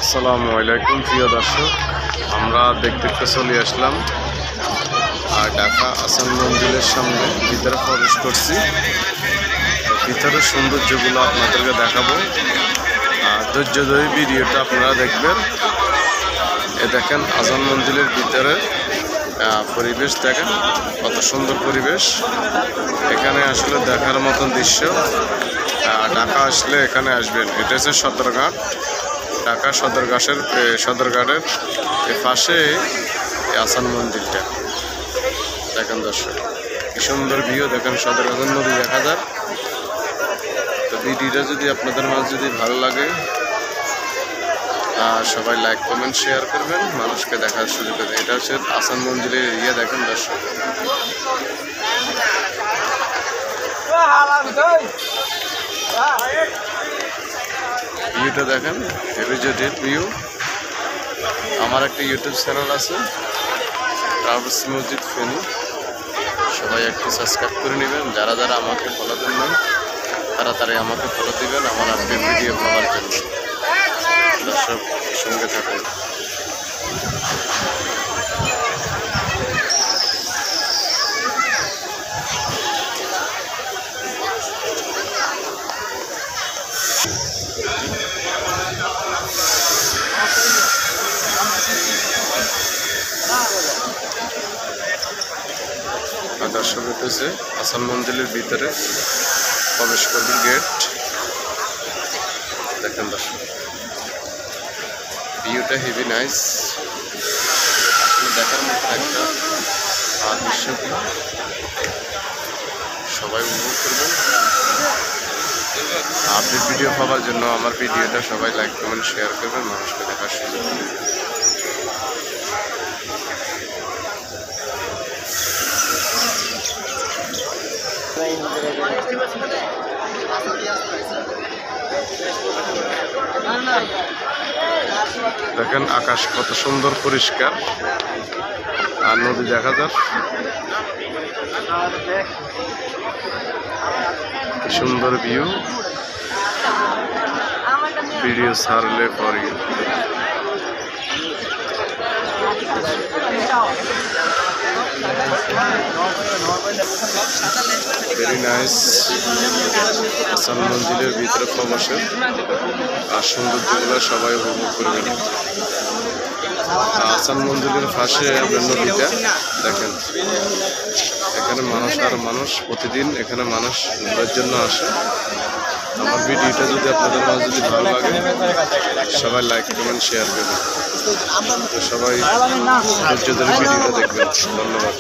আসসালামু আলাইকুম প্রিয় দর্শক, আমরা দেখতে চলে আসলাম ঢাকা আহসান মঞ্জিলের সামনে। ভিতরে প্রবেশ করছি, ভিতরের সৌন্দর্যগুলো আপনাদেরকে দেখাবো। ধৈর্য ধরে ভিডিওটা আপনারা দেখবেন। এ দেখেন আহসান মঞ্জিলের ভিতরে পরিবেশ দেখেন, কত সুন্দর পরিবেশ। এখানে আসলে দেখার মতন দৃশ্য। ঢাকা আসলে এখানে আসবেন। এটা হচ্ছে সদরঘাট, ঢাকা সদরঘাটের পাশে আহসান মন্দিরটা দেখেন দর্শক, কি সুন্দর ভিউ দেখেন। সদরঘাটের নদী দেখা যায়। তো ভিডিওটা যদি আপনাদের মাঝে যদি ভালো লাগে সবাই লাইক কমেন্ট শেয়ার করবেন, মানুষকে দেখার সুযোগ দেবেন। এটা হচ্ছে আহসান মঞ্জিলের এরিয়া দেখেন দর্শক। ভিউটা দেখেন, হেভি জেটেড ভিউ। আমার একটা ইউটিউব চ্যানেল আছে, ট্রাভেলস মসজিদ ফেনী। সবাই একটু সাবস্ক্রাইব করে নেবেন। যারা যারা আমাকে ফলো দেন না তাড়াতাড়ি আমাকে ফলো দিবেন আমার আপডেট ভিডিও পাওয়ার জন্য। দর্শক সঙ্গে থাকুন। দর্শক হচ্ছে আহসান মঞ্জিলের ভিতরে প্রবেশ করবেন, গেট দেখেন দর্শক। ভিউটা হেভি নাইস, দেখার মতো একটা দৃশ্যগুলো সবাই উপভোগ করবেন। আপডেট ভিডিও পাওয়ার জন্য আমার ভিডিওটা সবাই লাইক কমেন্ট শেয়ার করবেন, মানুষকে দেখার সুযোগ দেবেন। দেখেন আকাশ কত সুন্দর পরিষ্কার, আর নদী দেখা যায়। সুন্দর ভিউ, ভিডিও ছাড়লে পরে ভেরি নাইস। আহসান মঞ্জিলের ভিতরে প্রবেশের আর সৌন্দর্যগুলো সবাই উপভোগ করবেন। আহসান মঞ্জিলের পাশে আপনার নদীটা দেখেন। এখানে মানুষ আর মানুষ, প্রতিদিন এখানে মানুষ ঘোরার জন্য আসে। আমার ভিডিওটা যদি আপনাদের মাঝে যদি ভালো লাগে সবাই লাইক কমেন্ট শেয়ার করবেন। সবাই ধৈর্য ধরে ভিডিওটা দেখবেন। ধন্যবাদ।